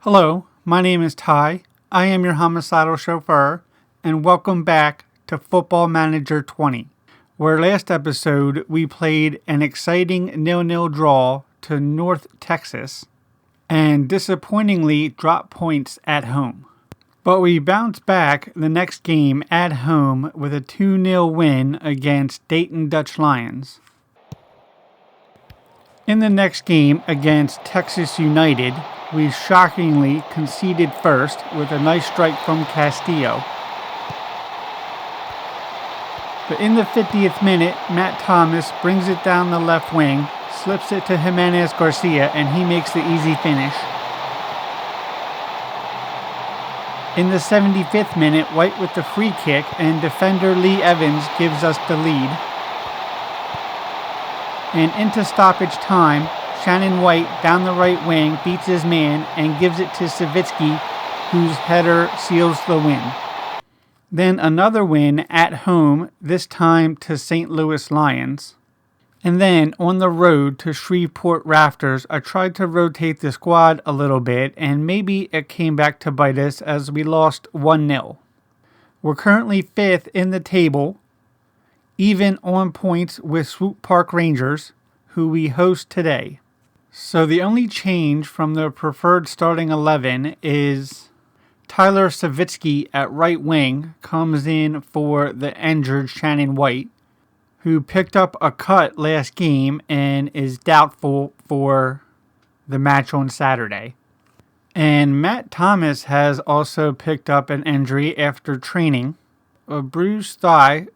Hello, my name is Ty. I am your homicidal chauffeur, and welcome back to Football Manager 20, where last episode we played an exciting 0-0 draw to North Texas and disappointingly dropped points at home. But we bounced back the next game at home with a 2-0 win against Dayton Dutch Lions. In the next game against Texas United, we shockingly conceded first with a nice strike from Castillo. But in the 50th minute, Matt Thomas brings it down the left wing, slips it to Jimenez Garcia, and he makes the easy finish. In the 75th minute, White with the free kick, and defender Lee Evans gives us the lead. And into stoppage time, Shannon White down the right wing beats his man and gives it to Savitsky, whose header seals the win. Then another win at home, this time to St. Louis Lions. And then on the road to Shreveport Rafters, I tried to rotate the squad a little bit, and maybe it came back to bite us as we lost 1-0. We're currently 5th in the table, even on points with Swope Park Rangers, who we host today. So the only change from the preferred starting 11 is Tyler Savitsky at right wing comes in for the injured Shannon White, who picked up a cut last game and is doubtful for the match on Saturday. And Matt Thomas has also picked up an injury after training, a bruised thigh.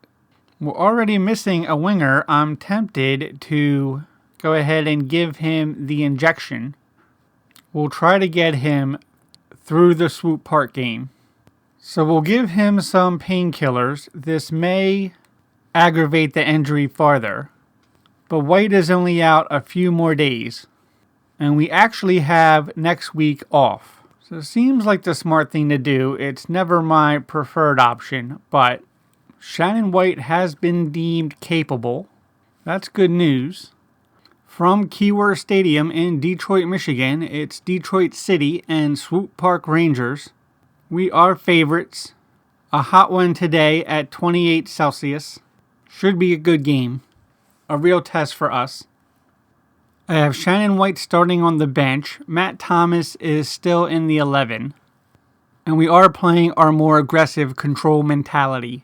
We're already missing a winger. I'm tempted to go ahead and give him the injection. We'll try to get him through the Swope Park game. So we'll give him some painkillers. This may aggravate the injury farther, but White is only out a few more days, and we actually have next week off. So it seems like the smart thing to do. It's never my preferred option, but Shannon White has been deemed capable. That's good news. From Keyworth Stadium in Detroit, Michigan, it's Detroit City and Swope Park Rangers. We are favorites. A hot one today at 28 Celsius. Should be a good game. A real test for us. I have Shannon White starting on the bench. Matt Thomas is still in the 11. And we are playing our more aggressive control mentality.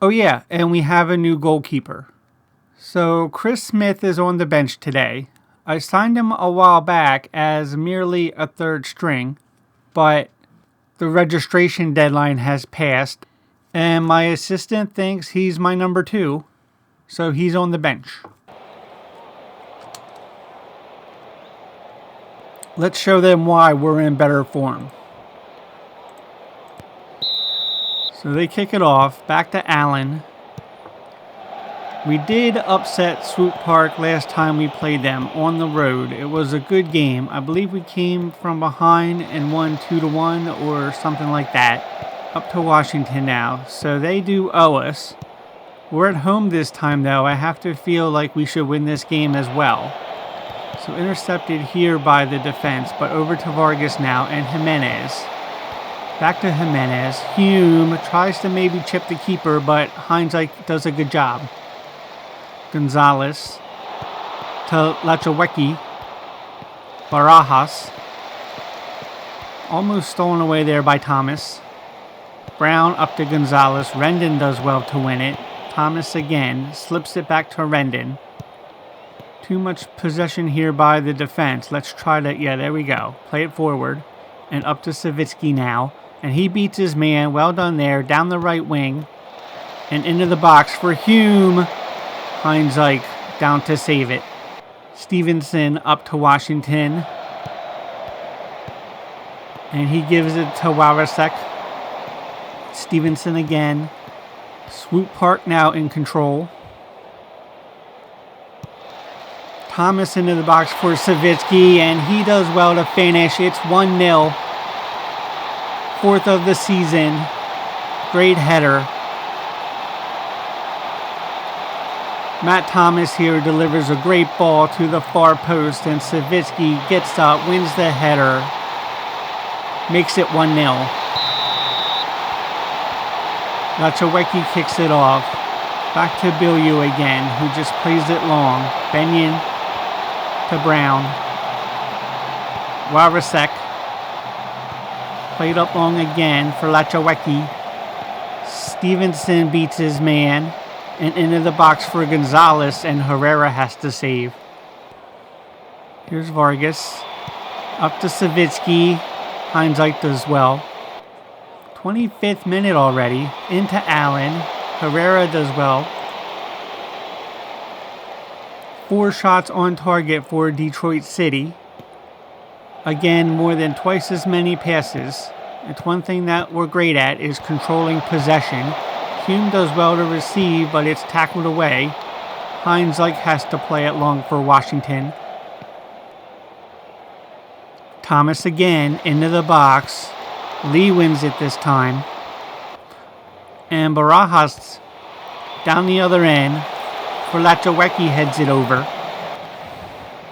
Oh yeah, and we have a new goalkeeper. So Chris Smith is on the bench today. I signed him a while back as merely a third string, but the registration deadline has passed, and my assistant thinks he's my number 2, so he's on the bench. Let's show them why we're in better form. So they kick it off, back to Allen. We did upset Swope Park last time we played them on the road. It was a good game. I believe we came from behind and won 2-1 or something like that. Up to Washington now. So they do owe us. We're at home this time though. I have to feel like we should win this game as well. So intercepted here by the defense, but over to Vargas now and Jimenez. Back to Jimenez. Hume tries to maybe chip the keeper, but Heinzike does a good job. Gonzalez to Lachowecki. Barajas. Almost stolen away there by Thomas. Brown up to Gonzalez. Rendon does well to win it. Thomas again slips it back to Rendon. Too much possession here by the defense. Let's try to, yeah, there we go. Play it forward. And up to Savitsky now. And he beats his man. Well done there. Down the right wing. And into the box for Hume. Heinzike down to save it. Stevenson up to Washington. And he gives it to Warasek. Stevenson again. Swope Park now in control. Thomas into the box for Savitsky, and he does well to finish. It's 1-0. 4th of the season. Great header. Matt Thomas here delivers a great ball to the far post, and Savitsky gets up, wins the header. makes it 1-0. Lachowecki kicks it off. Back to Bilyu again, who just plays it long. Benyon to Brown. Warasek. Played up long again for Lachowecki. Stevenson beats his man. And into the box for Gonzalez, and Herrera has to save. Here's Vargas. Up to Savitsky. Heinzike does well. 25th minute already. Into Allen. Herrera does well. 4 shots on target for Detroit City. Again, more than twice as many passes. It's one thing that we're great at is controlling possession. Hume does well to receive, but it's tackled away. Heinzike has to play it long for Washington. Thomas again into the box. Lee wins it this time. And Barajas down the other end for Lachowecki heads it over.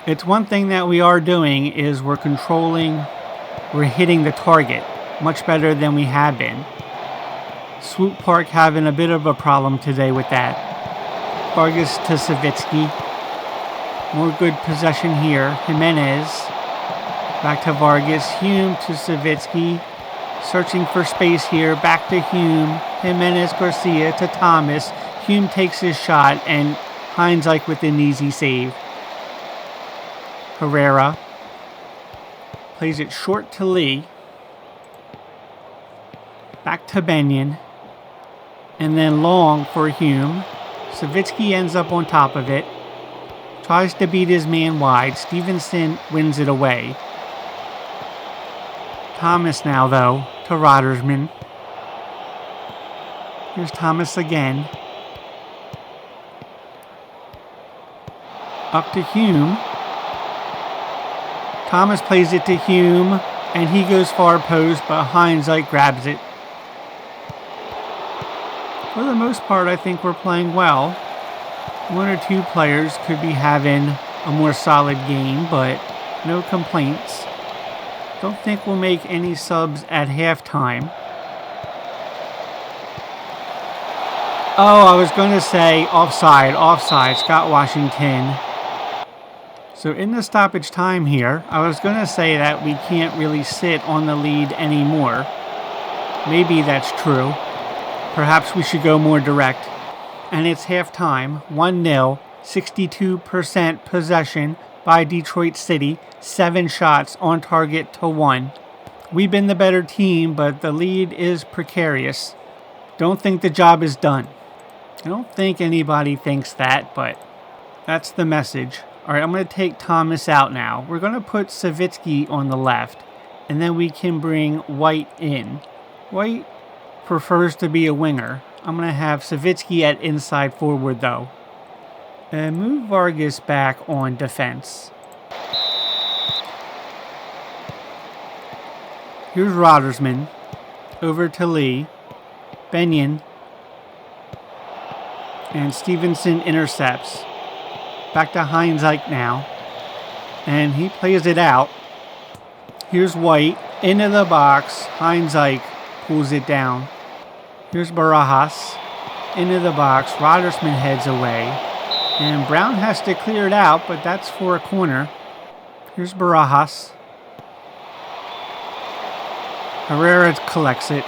It's one thing that we are doing is we're hitting the target much better than we have been. Swope Park having a bit of a problem today with that. Vargas to Savitsky. More good possession here. Jimenez. Back to Vargas. Hume to Savitsky. Searching for space here. Back to Hume. Jimenez Garcia to Thomas. Hume takes his shot and Heinzike with an easy save. Herrera. Plays it short to Lee. Back to Benyon. And then long for Hume. Savitsky ends up on top of it. Tries to beat his man wide. Stevenson wins it away. Thomas now, though, to Roddersman. Here's Thomas again. Up to Hume. Thomas plays it to Hume, and he goes far post, but Heinzike grabs it. For the most part, I think we're playing well. 1 or 2 players could be having a more solid game, but no complaints. Don't think we'll make any subs at halftime. Oh, I was going to say offside, Scott Washington. So in the stoppage time here, I was going to say that we can't really sit on the lead anymore. Maybe that's true. Perhaps we should go more direct. And it's halftime, 1-0, 62% possession by Detroit City, 7 shots on target to 1. We've been the better team, but the lead is precarious. Don't think the job is done. I don't think anybody thinks that, but that's the message. All right, I'm going to take Thomas out now. We're going to put Savitsky on the left, and then we can bring White in. White prefers to be a winger. I'm going to have Savitsky at inside forward, though. And move Vargas back on defense. Here's Roddersman. Over to Lee. Benyon. And Stevenson intercepts. Back to Heinzike now. And he plays it out. Here's White. Into the box. Heinzike pulls it down. Here's Barajas. Into the box. Roddersman heads away. And Brown has to clear it out, but that's for a corner. Here's Barajas. Herrera collects it.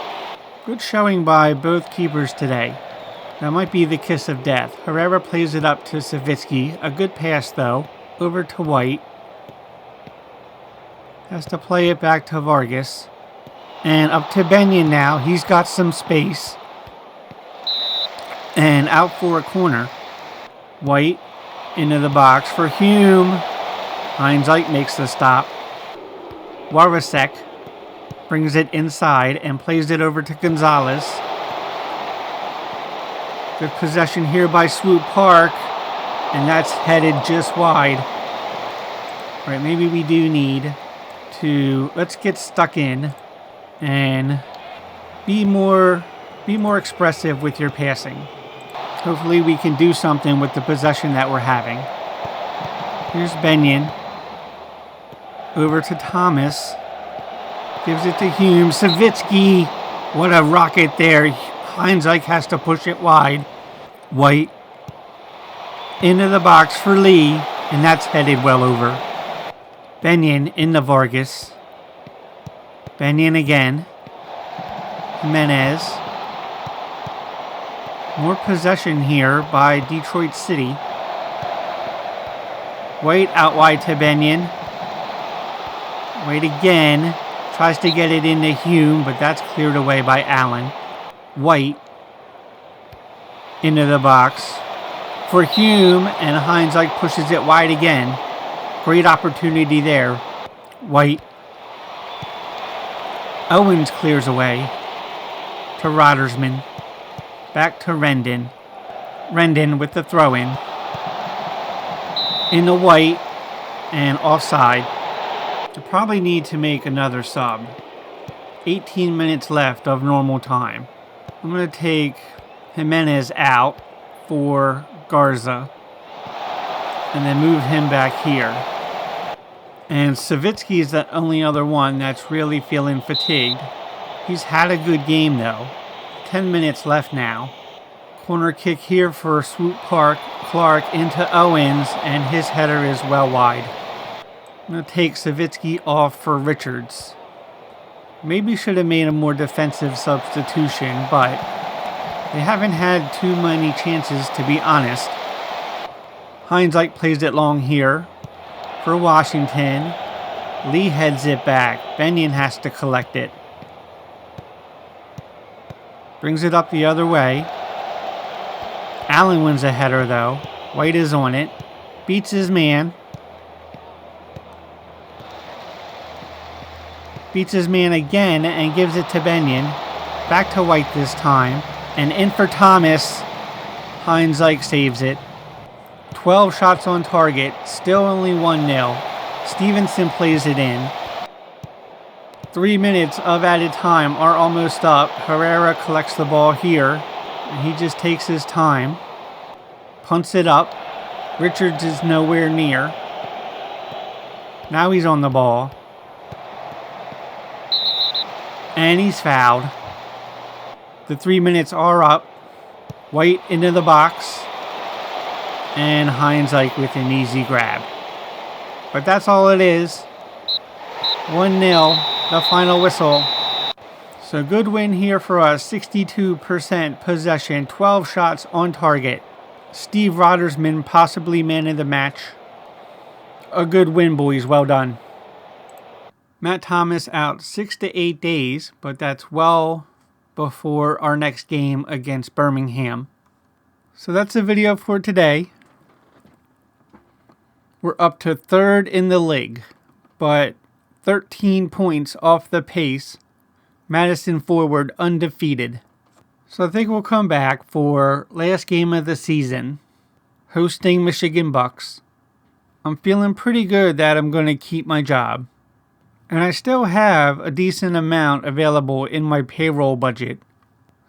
Good showing by both keepers today. That might be the kiss of death. Herrera plays it up to Savitsky. A good pass, though. Over to White. Has to play it back to Vargas. And up to Benyon now. He's got some space. And out for a corner. White into the box for Hume. Heinzike makes the stop. Warasek brings it inside and plays it over to Gonzalez. Good possession here by Swope Park. And that's headed just wide. All right, maybe we do need to... Let's get stuck in and be more expressive with your passing. Hopefully we can do something with the possession that we're having. Here's Benyon. Over to Thomas. Gives it to Hume. Savitsky. What a rocket there. Heinzike has to push it wide. White. Into the box for Lee. And that's headed well over. Benyon into Vargas. Benyon again. Jimenez. More possession here by Detroit City. White out wide to Benyon. White again. Tries to get it into Hume, but that's cleared away by Allen. White into the box for Hume, and Heinzike pushes it wide again. Great opportunity there. White. Owens clears away to Roddersman. Back to Rendon. Rendon with the throw-in. Into White, and offside. You probably need to make another sub. 18 minutes left of normal time. I'm going to take Jimenez out for Garza. And then move him back here. And Savitsky is the only other one that's really feeling fatigued. He's had a good game though. 10 minutes left now. Corner kick here for Swope Park. Clark into Owens, and his header is well wide. I'm going to take Savitsky off for Richards. Maybe should have made a more defensive substitution, but they haven't had too many chances, to be honest. Heinzike plays it long here for Washington. Lee heads it back. Benyon has to collect it. Brings it up the other way. Allen wins a header though. White is on it. Beats his man. Beats his man again and gives it to Benyon. Back to White this time. And in for Thomas. Heinzike saves it. 12 shots on target. Still only 1-0. Stevenson plays it in. 3 minutes of added time are almost up. Herrera collects the ball here. And he just takes his time. Punts it up. Richards is nowhere near. Now he's on the ball. And he's fouled. The 3 minutes are up. White into the box. And Heinzike with an easy grab. But that's all it is. 1-0, the final whistle. So good win here for us. 62% possession, 12 shots on target. Steve Roddersman possibly man of the match. A good win, boys. Well done. Matt Thomas out 6 to 8 days, but that's well before our next game against Birmingham. So that's the video for today. We're up to 3rd in the league, but 13 points off the pace. Madison forward undefeated. So I think we'll come back for last game of the season, hosting Michigan Bucks. I'm feeling pretty good that I'm going to keep my job. And I still have a decent amount available in my payroll budget.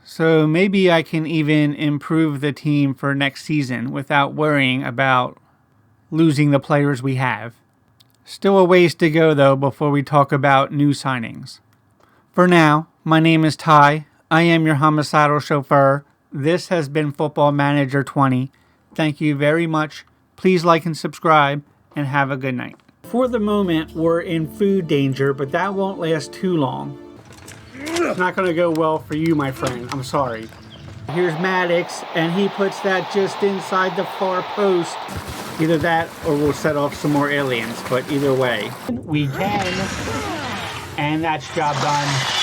So maybe I can even improve the team for next season without worrying about losing the players we have. Still a ways to go though before we talk about new signings. For now, my name is Ty. I am your homicidal chauffeur. This has been Football Manager 20. Thank you very much. Please like and subscribe, and have a good night. For the moment, we're in food danger, but that won't last too long. It's not going to go well for you, my friend. I'm sorry. Here's Maddox, and he puts that just inside the far post. Either that, or we'll set off some more aliens, but either way. We can, and that's job done.